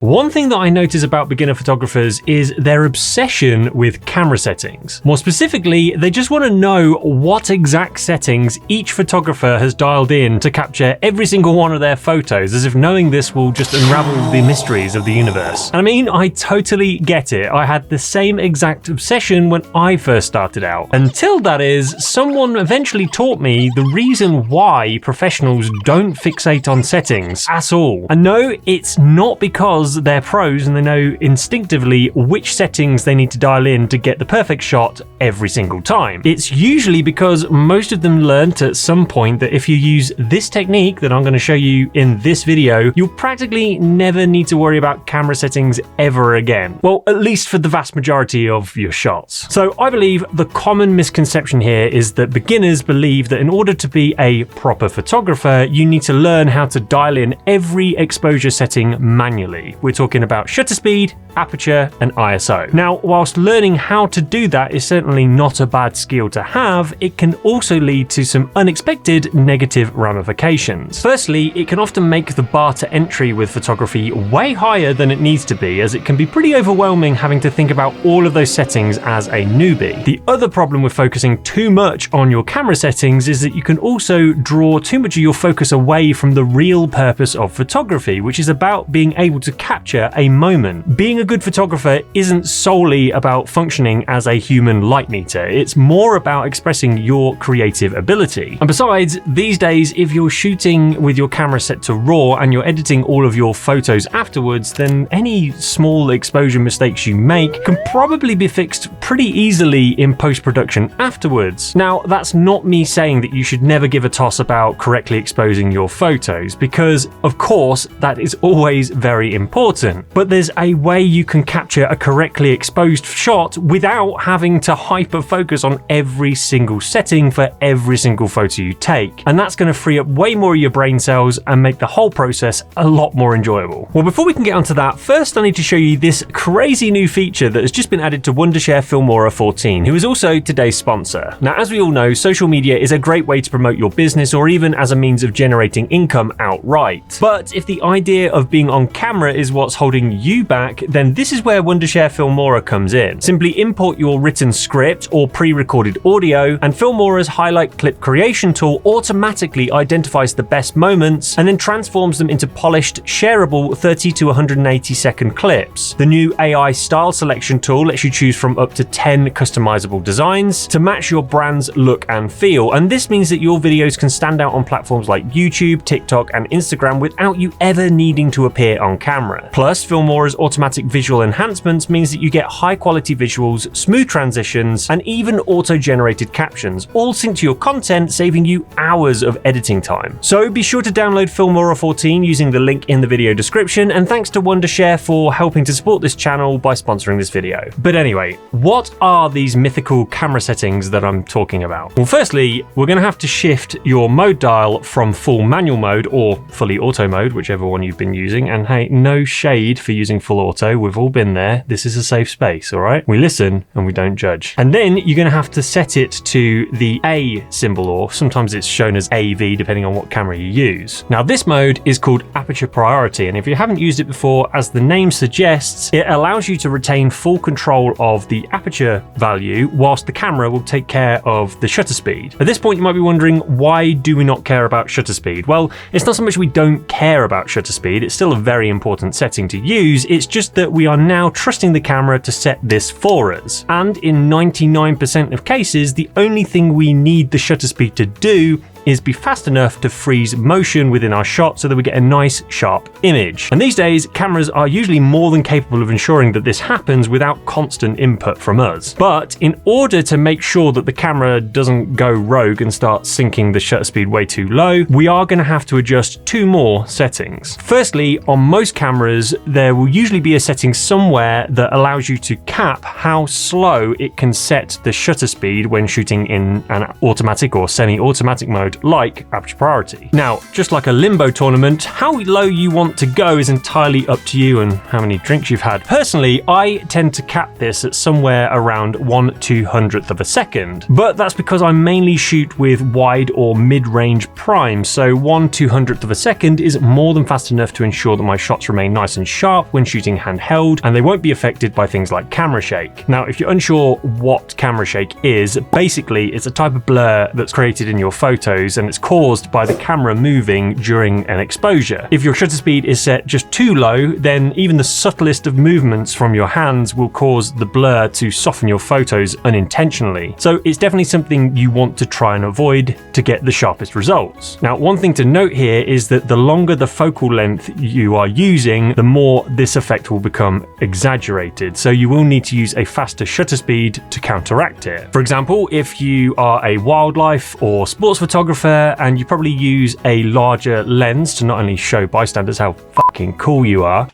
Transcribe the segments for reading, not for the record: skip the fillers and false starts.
One thing that I notice about beginner photographers is their obsession with camera settings. More specifically, they just want to know what exact settings each photographer has dialed in to capture every single one of their photos, as if knowing this will just unravel the mysteries of the universe. And I mean, I totally get it. I had the same exact obsession when I first started out. Until, that is, someone eventually taught me the reason why professionals don't fixate on settings at all. And no, it's not because they're pros and they know instinctively which settings they need to dial in to get the perfect shot every single time. It's usually because most of them learnt at some point that if you use this technique that I'm going to show you in this video, you'll practically never need to worry about camera settings ever again. Well, at least for the vast majority of your shots. So I believe the common misconception here is that beginners believe that in order to be a proper photographer, you need to learn how to dial in every exposure setting manually. We're talking about shutter speed, aperture, and ISO. Now, whilst learning how to do that is certainly not a bad skill to have, it can also lead to some unexpected negative ramifications. Firstly, it can often make the bar to entry with photography way higher than it needs to be, as it can be pretty overwhelming having to think about all of those settings as a newbie. The other problem with focusing too much on your camera settings is that you can also draw too much of your focus away from the real purpose of photography, which is about being able to capture a moment. Being a good photographer isn't solely about functioning as a human light meter, it's more about expressing your creative ability. And besides, these days, if you're shooting with your camera set to RAW and you're editing all of your photos afterwards, then any small exposure mistakes you make can probably be fixed pretty easily in post-production afterwards. Now, that's not me saying that you should never give a toss about correctly exposing your photos, because of course that is always very important, but there's a way you can capture a correctly exposed shot without having to hyper focus on every single setting for every single photo you take, and that's going to free up way more of your brain cells and make the whole process a lot more enjoyable. Well, before we can get onto that, first I need to show you this crazy new feature that has just been added to Wondershare Filmora 14, who is also today's sponsor. Now, as we all know, social media is a great way to promote your business or even as a means of generating income outright. But if the idea of being on camera is what's holding you back, then this is where Wondershare Filmora comes in. Simply import your written script or pre-recorded audio, and Filmora's highlight clip creation tool automatically identifies the best moments and then transforms them into polished, shareable 30 to 180 second clips. The new AI style selection tool lets you choose from up to 10 customizable designs to match your brand's look and feel, and this means that your videos can stand out on platforms like YouTube, TikTok, and Instagram without you ever needing to appear on camera. Plus, Filmora's automatic visual enhancements means that you get high quality visuals, smooth transitions, and even auto-generated captions, all synced to your content, saving you hours of editing time. So be sure to download Filmora 14 using the link in the video description, and thanks to Wondershare for helping to support this channel by sponsoring this video. But anyway, what are these mythical camera settings that I'm talking about? Well, firstly, we're going to have to shift your mode dial from full manual mode or fully auto mode, whichever one you've been using, and hey, no shade for using full auto, we've all been there, this is a safe space, alright? We listen and we don't judge. And then you're going to have to set it to the A symbol, or sometimes it's shown as AV depending on what camera you use. Now, this mode is called Aperture Priority, and if you haven't used it before, as the name suggests, it allows you to retain full control of the aperture value whilst the camera will take care of the shutter speed. At this point, you might be wondering, why do we not care about shutter speed? Well, it's not so much we don't care about shutter speed, it's still a very important setting to use, it's just that we are now trusting the camera to set this for us. And in 99% of cases, the only thing we need the shutter speed to do is be fast enough to freeze motion within our shot so that we get a nice sharp image. And these days, cameras are usually more than capable of ensuring that this happens without constant input from us. But in order to make sure that the camera doesn't go rogue and start syncing the shutter speed way too low, we are going to have to adjust two more settings. Firstly, on most cameras, there will usually be a setting somewhere that allows you to cap how slow it can set the shutter speed when shooting in an automatic or semi-automatic mode mode like aperture priority. Now, just like a limbo tournament, how low you want to go is entirely up to you and how many drinks you've had. Personally, I tend to cap this at somewhere around 1/200th of a second, but that's because I mainly shoot with wide or mid-range prime, so 1/200th of a second is more than fast enough to ensure that my shots remain nice and sharp when shooting handheld, and they won't be affected by things like camera shake. Now, if you're unsure what camera shake is, basically it's a type of blur that's created in your photos and it's caused by the camera moving during an exposure. If your shutter speed is set just too low, then even the subtlest of movements from your hands will cause the blur to soften your photos unintentionally. So it's definitely something you want to try and avoid to get the sharpest results. Now, one thing to note here is that the longer the focal length you are using, the more this effect will become exaggerated. So you will need to use a faster shutter speed to counteract it. For example, if you are a wildlife or sports photographer and you probably use a larger lens to not only show bystanders how fucking cool you are,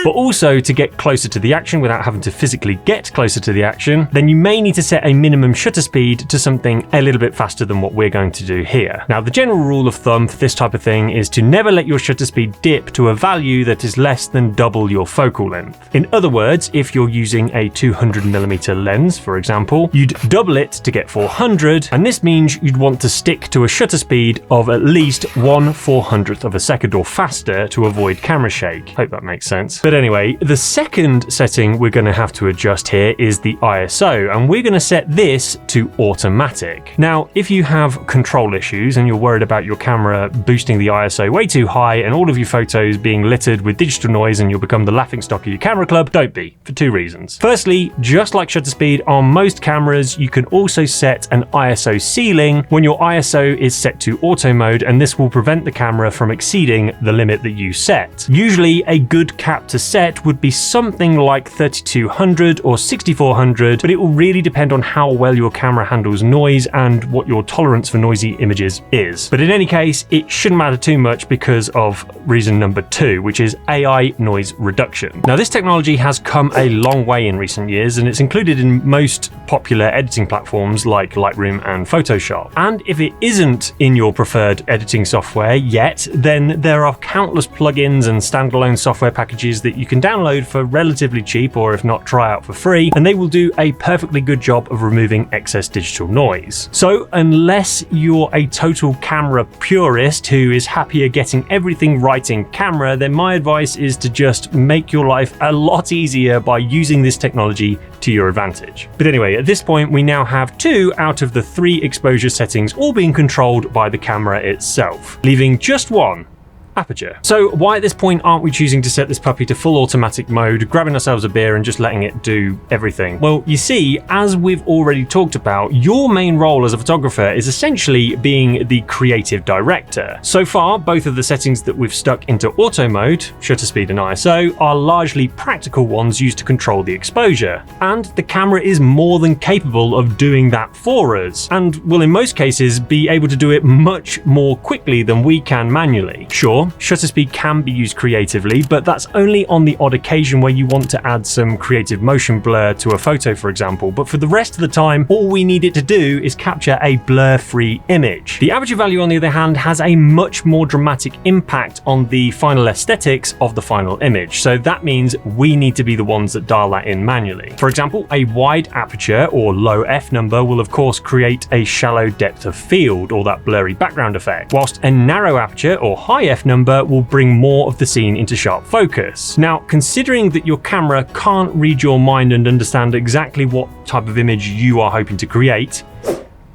but also to get closer to the action without having to physically get closer to the action, then you may need to set a minimum shutter speed to something a little bit faster than what we're going to do here. Now, the general rule of thumb for this type of thing is to never let your shutter speed dip to a value that is less than double your focal length. In other words, if you're using a 200mm lens, for example, you'd double it to get 400, and this means you'd want to stick to a shutter speed of at least 1/400th of a second or faster to avoid camera shake. Hope that makes sense. But anyway, the second setting we're going to have to adjust here is the ISO, and we're going to set this to automatic. Now, if you have control issues and you're worried about your camera boosting the ISO way too high and all of your photos being littered with digital noise and you'll become the laughingstock of your camera club, don't be, for two reasons. Firstly, just like shutter speed on most cameras, you can also set an ISO ceiling when your ISO is set to auto mode, and this will prevent the camera from exceeding the limit that you set. Usually, a good cap to set would be something like 3200 or 6400, but it will really depend on how well your camera handles noise and what your tolerance for noisy images is. But in any case, it shouldn't matter too much because of reason number 2, which is AI noise reduction. Now, this technology has come a long way in recent years, and it's included in most popular editing platforms like Lightroom and Photoshop. And if it isn't in your preferred editing software yet, then there are countless plugins and standalone software packages that you can download for relatively cheap, or if not, try out for free, and they will do a perfectly good job of removing excess digital noise. So unless you're a total camera purist who is happier getting everything right in camera, then my advice is to just make your life a lot easier by using this technology to your advantage. But anyway, at this point, we now have 2 out of the 3 exposure settings all being controlled by the camera itself, leaving just one: Aperture. So why at this point aren't we choosing to set this puppy to full automatic mode, grabbing ourselves a beer and just letting it do everything? Well, you see, as we've already talked about, your main role as a photographer is essentially being the creative director. So far, both of the settings that we've stuck into auto mode, shutter speed and ISO, are largely practical ones used to control the exposure. And the camera is more than capable of doing that for us, and will in most cases be able to do it much more quickly than we can manually. Sure, shutter speed can be used creatively, but that's only on the odd occasion where you want to add some creative motion blur to a photo, for example. But for the rest of the time, all we need it to do is capture a blur-free image. The aperture value, on the other hand, has a much more dramatic impact on the final aesthetics of the final image. So that means we need to be the ones that dial that in manually. For example, a wide aperture or low f number will of course create a shallow depth of field, or that blurry background effect, whilst a narrow aperture or high f number will bring more of the scene into sharp focus. Now, considering that your camera can't read your mind and understand exactly what type of image you are hoping to create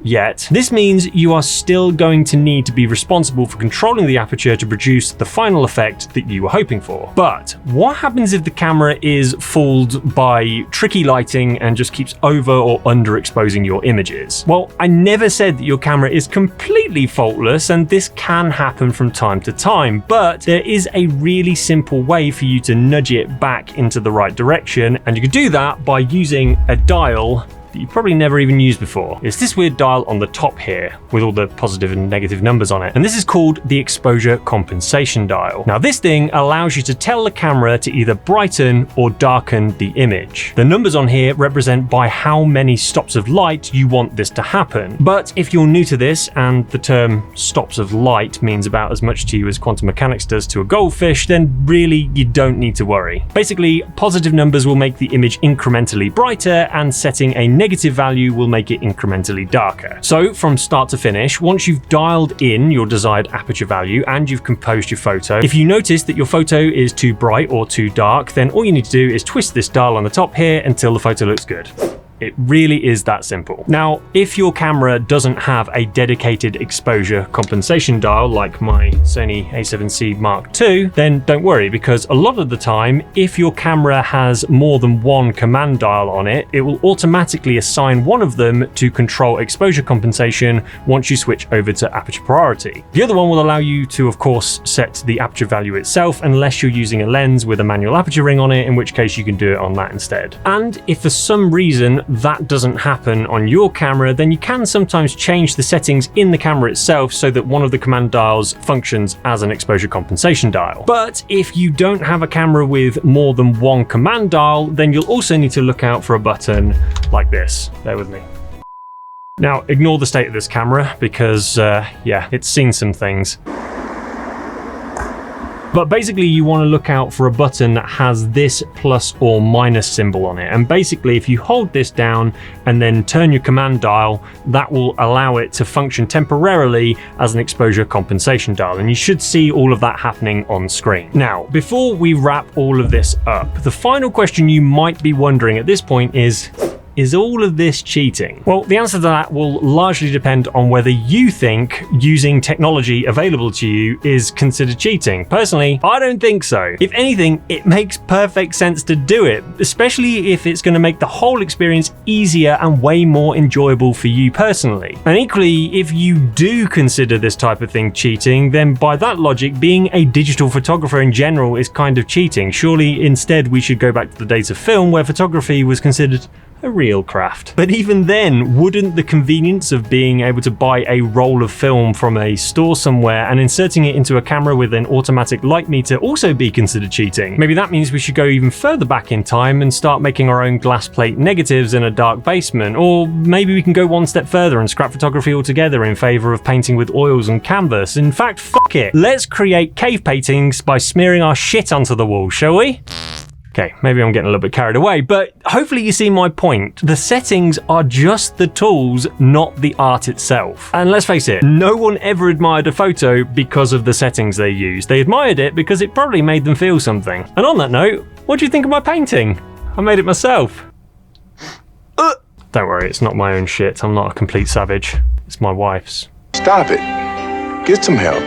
yet, this means you are still going to need to be responsible for controlling the aperture to produce the final effect that you were hoping for. But what happens if the camera is fooled by tricky lighting and just keeps over or underexposing your images? Well, I never said that your camera is completely faultless, and this can happen from time to time, but there is a really simple way for you to nudge it back into the right direction, and you can do that by using a dial that you've probably never even used before. It's this weird dial on the top here with all the positive and negative numbers on it. And this is called the exposure compensation dial. Now this thing allows you to tell the camera to either brighten or darken the image. The numbers on here represent by how many stops of light you want this to happen. But if you're new to this and the term stops of light means about as much to you as quantum mechanics does to a goldfish, then really you don't need to worry. Basically, positive numbers will make the image incrementally brighter and setting a negative value will make it incrementally darker. So from start to finish, once you've dialed in your desired aperture value and you've composed your photo, if you notice that your photo is too bright or too dark, then all you need to do is twist this dial on the top here until the photo looks good. It really is that simple. Now, if your camera doesn't have a dedicated exposure compensation dial like my Sony a7C Mark II, then don't worry, because a lot of the time, if your camera has more than one command dial on it, it will automatically assign one of them to control exposure compensation once you switch over to aperture priority. The other one will allow you to, of course, set the aperture value itself unless you're using a lens with a manual aperture ring on it, in which case you can do it on that instead. And if for some reason that doesn't happen on your camera, then you can sometimes change the settings in the camera itself so that one of the command dials functions as an exposure compensation dial. But if you don't have a camera with more than one command dial, then you'll also need to look out for a button like this. Bear with me. Now, ignore the state of this camera because, yeah, it's seen some things. But basically you want to look out for a button that has this plus or minus symbol on it. And basically if you hold this down and then turn your command dial, that will allow it to function temporarily as an exposure compensation dial. And you should see all of that happening on screen. Now, before we wrap all of this up, the final question you might be wondering at this point is all of this cheating? Well, the answer to that will largely depend on whether you think using technology available to you is considered cheating. Personally, I don't think so. If anything, it makes perfect sense to do it, especially if it's going to make the whole experience easier and way more enjoyable for you personally. And equally, if you do consider this type of thing cheating, then by that logic, being a digital photographer in general is kind of cheating. Surely instead we should go back to the days of film where photography was considered a real craft. But even then, wouldn't the convenience of being able to buy a roll of film from a store somewhere and inserting it into a camera with an automatic light meter also be considered cheating? Maybe that means we should go even further back in time and start making our own glass plate negatives in a dark basement. Or maybe we can go one step further and scrap photography altogether in favor of painting with oils and canvas. In fact, fuck it. Let's create cave paintings by smearing our shit onto the wall, shall we? Okay, maybe I'm getting a little bit carried away, but hopefully you see my point. The settings are just the tools, not the art itself. And let's face it, no one ever admired a photo because of the settings they used. They admired it because it probably made them feel something. And on that note, what do you think of my painting? I made it myself. Don't worry, it's not my own shit. I'm not a complete savage. It's my wife's. Stop it. Get some help.